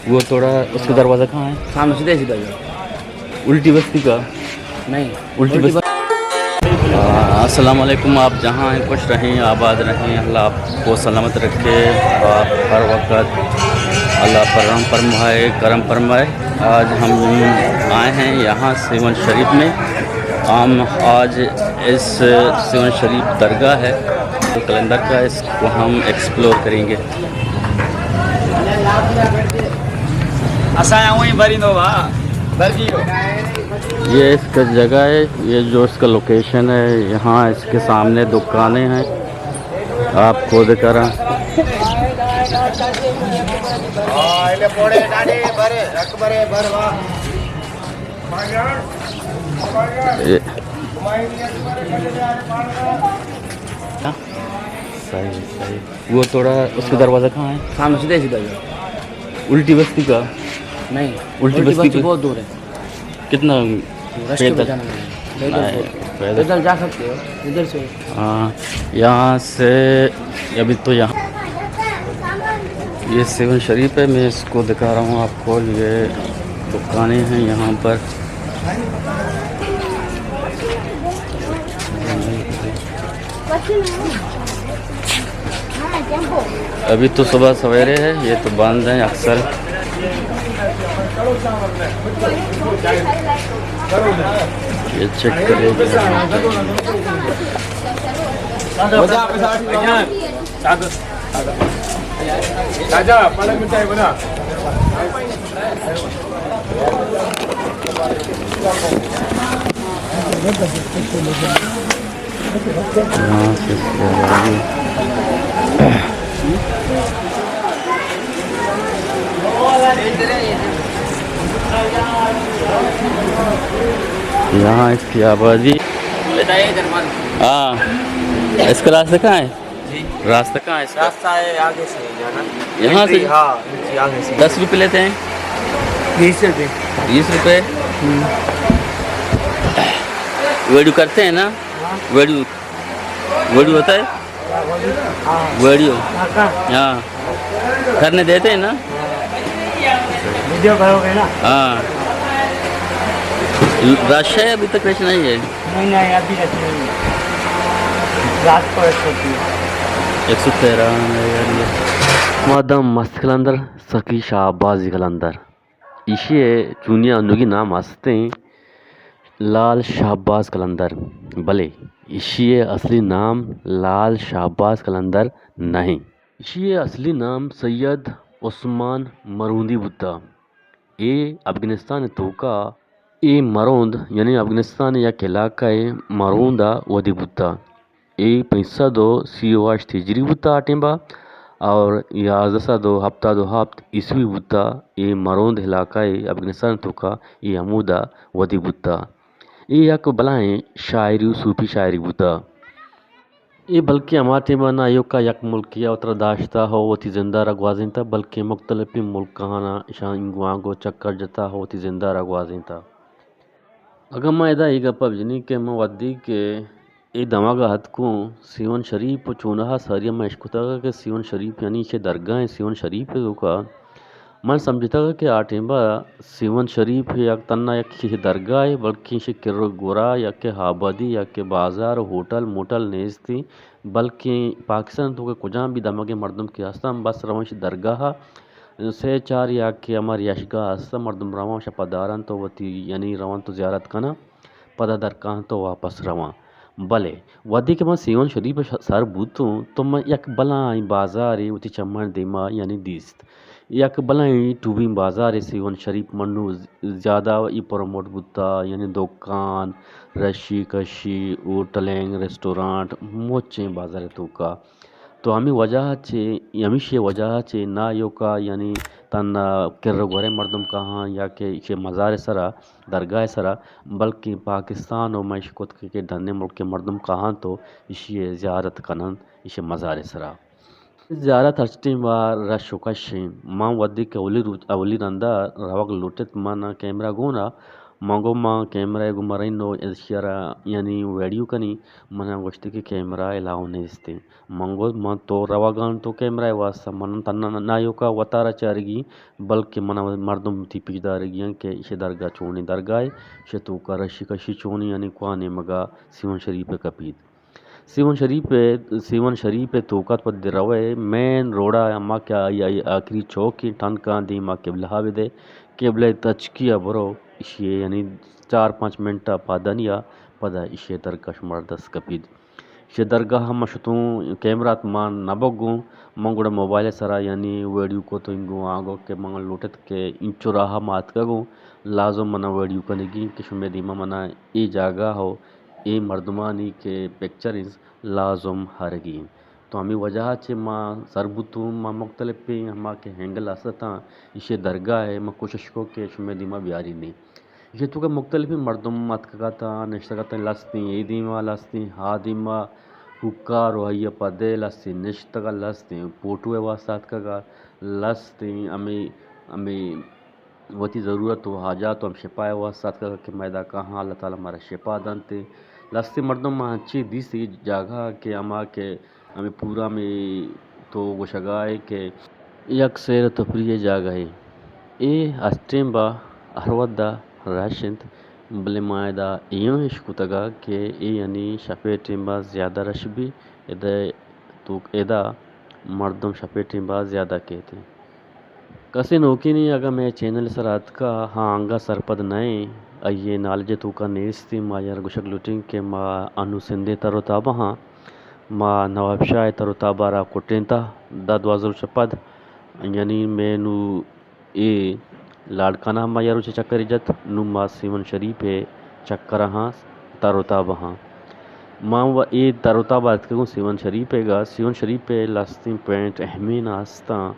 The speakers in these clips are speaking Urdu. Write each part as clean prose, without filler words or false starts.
وہ تھوڑا اس کا دروازہ کہاں ہے؟ سامنے سیدھے سیدھا جو الٹی بستی کا نہیں الٹی بستی. السلام علیکم. آپ جہاں ہیں خوش رہیں, آباد رہیں, اللہ آپ کو سلامت رکھے. آپ ہر وقت اللہ پر رحم فرمائے, کرم فرمائے. آج ہم آئے ہیں یہاں سیون شریف میں. ہم آج اس سیون شریف درگاہ ہے جو کلندر کا, اس کو ہم ایکسپلور کریں گے. یہ اس کا جگہ ہے, یہ جو اس کا لوکیشن ہے, یہاں اس کے سامنے دکانیں ہیں. آپ کو دکھا رہا صحیح صحیح. وہ تھوڑا اس کا دروازہ کہاں ہے؟ سامنے سیدھے سیدھا جو الٹی بستی کا نہیں الٹی الٹی بستی بستی کا بہت دور ہے. کتنا رش کے پیدل؟ بجانا نہیں پیدل. پیدل جا سکتے ہو ادھر سے. ہاں یہاں سے ابھی تو یہاں یہ سیون شریف ہے, میں اس کو دکھا رہا ہوں آپ کو. یہ دکانیں ہیں یہاں پر. ابھی تو صبح سویرے ہے, یہ تو بند ہیں اکثر. یہ چیک کرے یہاں اس کی آبادی. ہاں اس کا راستہ کہاں ہے؟ راستہ کہاں ہے اس کا؟ راستہ ہے آگے سے جانا, یہاں سے ہاں آگے سے. 10 روپے لیتے ہیں. 20 روپے. 20 روپے. ویڈیو کرتے ہیں نا, ویڈیو ویڈیو ہوتا ہے, ویڈیو ہاں کرنے دیتے ہیں نا, ویڈیو کرو گے نا. ہاں. رش ہے ابھی تک, رش نہیں ہے. نہیں ابھی رش نہیں ہے, رات کو رش ہوتی ہے. 113 مادام مست کلندر سکی شعبازی کلندر ایشی چونیا نگی نام ہستیں لال شہباز کلندر. بلے ایشی اصلی نام لال شہباز کلندر نہیں. ایشی اصلی نام سید عثمان مروندی بودتا. اے افغانستان توکا اے مروند یعنی افغانستان یا علاقہ مروندا ودی بودتا. اے 538 ہجری بودتا آٹیمبا اور 1107 عیسوی بودتا. اے مروند علاقہ افغانستان توکا اے عمودا ودی بودتا. اے یک بلائیں شاعری و صوفی شاعری بودتا. یہ بلکہ ہمارے مانا ایو کا یک ملکی اتر داشتا ہوتی زندہ رگوازیں تھا, بلکہ مختلف ملکانا شان انگوانگو چکر جتا ہوتی زندہ رگوازیں تھا. اگر میں ادا ہی گپا بجنی کہ میں ودی کے ای دماغا حد کو سیون شریف چونہا ساریا میں اشکتا کہ سیون شریف یعنی چھ درگاہ سیون شریف کا من سمجھتا کہ آٹھیں سیون شریف یک تنہ یک درگاہ بلکہ سے کر گورا یا کہ آبادی یا کہ بازار ہوٹل موٹل نیز تھی, بلکہ پاکستان تو کہ کجاں بھی دماغ مردم کی ہستا بس روش درگاہ سے چار یا کہ ہماری یشگاہ ہستا مردم روان شپداران تو وتی یعنی روان تو زیارت کنا پدا درکاہ تو واپس روان. بلے ودی کے میں سیون شریف سر بوتوں تو میں یک بلائیں بازار وتی چمن دیما یعنی دیست یک بلائیں ٹوبی بازار سیون شریف منو زیادہ ای پروموٹ بوتا یعنی دکان رشی کشی ہوٹلیں ریسٹورانٹ موچیں بازار تو کا. تو ہمیں وجہ چھے ہمیشہ وجہ چھے نا یو کا یعنی تن کر گورے مردم کہاں یا کہ اسے مزار سرا درگاہ سرا بلکہ پاکستان و معشقت کے دھنے ملک کے مردم کہاں تو اسے زیارت کنن اسے مزار سرا زیارت ہرچٹیں بار رش و کش ماں ودی کے اولی رندہ روگ لوٹت مانا کیمرہ گونا مانگو ما کیمرہ گمرین نو اشیارا یعنی ویڈیو کنی منا گوشتی کہ کیمرہ علاو نیستے مانگو ما تو رواگان تو کیمرہ واسطہ من تننا نایو کا وطارہ چارگی بلکہ منا مردم تی پیش دارگیاں کہ اسے درگاہ چونی درگاہ اسے تو کا رشی کشی چونی یعنی کوانے مگا سیون شریف کپید سیون شریف توکات پد روے مین روڑا ما کیا آخری چوکی ٹھنکان دی ما قبلہ دے قبلہ تچکیا برو اسے یعنی 4-5 منٹا پادانیا پدا اسے درگاہ شمار دست کپید اسے درگاہ ہم شتوں کیمرات مان نبگوں منگوڑا موبائل سرا یعنی ویڈیو کو تو انگو آگو کہ منگل لوٹت کہ انچو راہا مات کگو لازم منا ویڈیو کنگی کہ شمی دیما منا ای جاگہ ہو ای مردمانی کے پکچرز لازم ہرگی تو ہمیں وجہ چھے ما سربتوں ما مختلف پہ ہما کے ہینگل آسطاں اسے درگاہ ہے ما کوشش کو کہ شمی دیما بیاری نہیں یہ تو کہ مختلف مردم مات کگاتا نشتگاتا لستیں ای دیما لستیں ہا دیما حکا روحیہ پدے لستیں نشتگا لستیں پوٹوے واسطات کگا لستیں ہمیں وتی ضرورت و حاجات و ہم شپائے واسطات کگا کہ میدہ کہاں اللہ تعالیٰ ہمارا شپا دانتے لستے مردم ما ہنچی دیسی جاگہ کہ اما کہ ہمیں پورا میں تو گوشگائے کہ یک سیر تفریح جاگہ ہے اے اسٹیم با احروت دا راشند بلے مائدہ ایوں عشق تگا کہ اے یعنی شفے ٹیم با زیادہ رش بھی ادا مردم شفے ٹیم با زیادہ کہتے ہیں کسی نوکی نہیں اگر میں چینل سرات کا ہاں آنگا سرپد نئے ایے نالجے تو کا نیستی ما یار گشک لوٹیں کہ ما انو سندے ترو تابا ہاں ما نواب شاہ ترو تابا را کوٹیں تا دا 2056 یعنی میں نو اے لاڑکانہ ما یارو چے چکری جت نو ما سیون شریف چکر ہاں ترو تابا ہاں ماں و اے ترو تابا اتکگو سیون شریف گا سیون شریف لستیں پوینٹ اہمین آستاں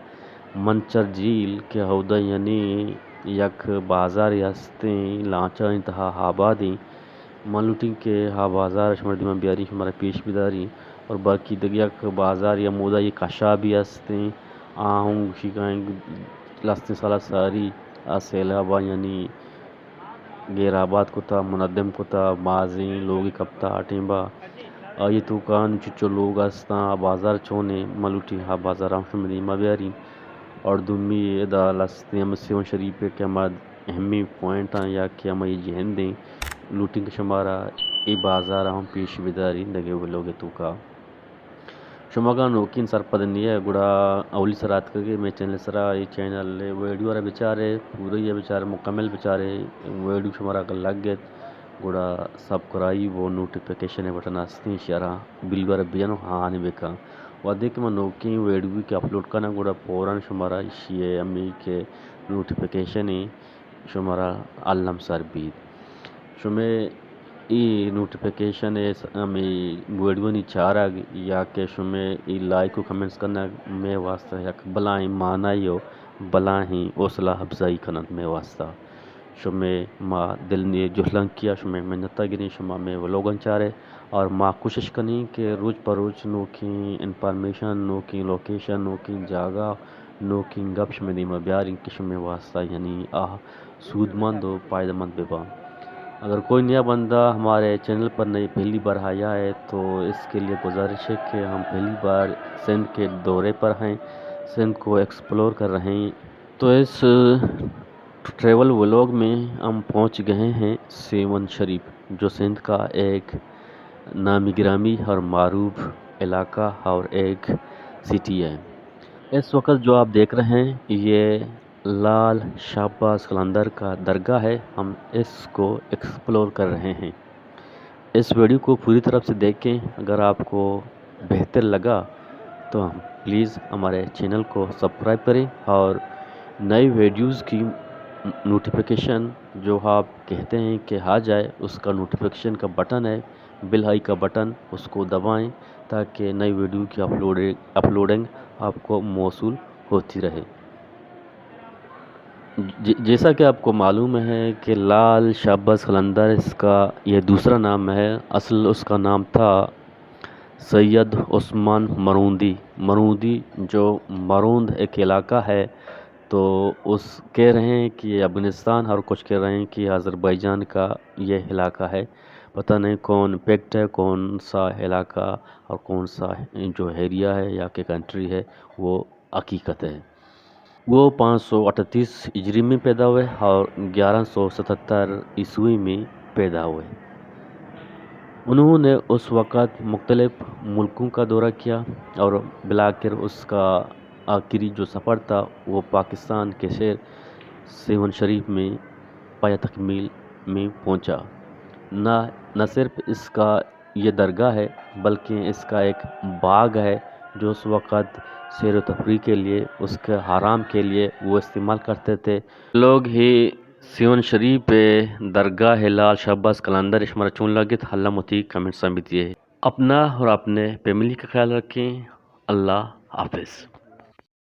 منچر جھیل کے ہودہ یعنی یک بازار یستیں لانچا انتہا آبادی مالوٹیں کہ ہا بازار شمار دیما بیاری شمارا پیش بیداری اور باقی دیگه یک بازار یا مودا یک کشابی هستیں آہوں شکائیں لستیں سالہ ساری سیلابا یعنی غیر آباد کتا منظم کتا مازیں لوگی کپتا آٹیں با آئی تو کان چچو لوگ ہستاں بازار چونے ملوٹی ہا بازار آمشن دیما بیاری اور دومی دا لستیں ہم سیون شریف کے ہما اہمی پوائنٹ ہیں یا کہ ہما یہ جہن دیں لوٹنگ شمارا ای بازار ہم پیش بیداری دگے ہوئے لوگے تو کا شما کا نوکین سرپدنی ہے گڑا اولی سرات کگے میں چینل سرا یہ چینل ویڈیو رہا بیچارے پوری ہے بیچارے مکمل بیچارے ویڈیو شمارا کا لگ گئے گڑا سبسکرائب و نوٹیفیکیشن بٹن آستی شرح بل بیانو ہاں آنے بکا وعدے کہ میں نوکین ویڈیو کے اپلوڈ کرنا گڑا پوران شمارا اسی امی کے نوٹیفیکیشن شمارا علم سر بید شمیں ای نوٹیفیکیشن ہمیں ویڈیو نہیں چارا یا کہ شمیں ای لائک و کمنٹس کرنا میں واسطہ یک بلائیں معنی ہو بلائیں حوصلہ افزائی کنند میں واسطہ شمیں ما دل نے جہلن کیا شمیں منتا گریں شما میں ولوگن چارے اور ما کوشش کنیں کہ روز پر روز نو کی انفارمیشن نو کی لوکیشن نو کی جاگہ نو کی گپ شمیں دیما بیاریں کہ شمیں واسطہ یعنی سود مند و پائدہ مند بے اگر کوئی نیا بندہ ہمارے چینل پر نئی پہلی بار آیا ہے تو اس کے لیے گزارش ہے کہ ہم پہلی بار سندھ کے دورے پر ہیں سندھ کو ایکسپلور کر رہے ہیں تو اس ٹریول ولاگ میں ہم پہنچ گئے ہیں سیون شریف جو سندھ کا ایک نامی گرامی اور معروف علاقہ اور ایک سٹی ہے اس وقت جو آپ دیکھ رہے ہیں یہ لال شہباز قلندر کا درگاہ ہے ہم اس کو ایکسپلور کر رہے ہیں اس ویڈیو کو پوری طرف سے دیکھیں اگر آپ کو بہتر لگا تو ہم پلیز ہمارے چینل کو سبسکرائب کریں اور نئی ویڈیوز کی نوٹیفیکیشن جو آپ کہتے ہیں کہ آ جائے اس کا نوٹیفیکیشن کا بٹن ہے بیل آئی کا بٹن اس کو دبائیں تاکہ نئی ویڈیو کی اپلوڈنگ آپ کو موصول ہوتی رہے جیسا کہ آپ کو معلوم ہے کہ لال شہباز قلندر اس کا یہ دوسرا نام ہے اصل اس کا نام تھا سید عثمان مروندی جو مروند ایک علاقہ ہے تو کہہ رہے ہیں کہ افغانستان اور کچھ کہہ رہے ہیں کہ آذربائیجان کا یہ علاقہ ہے، پتہ نہیں کون پیکٹ ہے، کون سا علاقہ اور کون سا جو ایریا ہے یا کہ کنٹری ہے وہ حقیقت ہے۔ وہ 538 ہجری میں پیدا ہوئے اور 1177 عیسوی میں پیدا ہوئے۔ انہوں نے اس وقت مختلف ملکوں کا دورہ کیا اور بالآخر اس کا آخری جو سفر تھا وہ پاکستان کے شہر سیون شریف میں پایہ تکمیل میں پہنچا۔ نہ صرف اس کا یہ درگاہ ہے بلکہ اس کا ایک باغ ہے جو اس وقت سیر و تفریح کے لیے، اس کے حرام کے لیے وہ استعمال کرتے تھے لوگ ہی۔ سیون شریف پہ درگاہ لال شہباز قلندر اشمرا چون لگت حلہ متی کمنٹ سمیت یہ اپنا اور اپنے فیملی کا خیال رکھیں۔ اللہ حافظ۔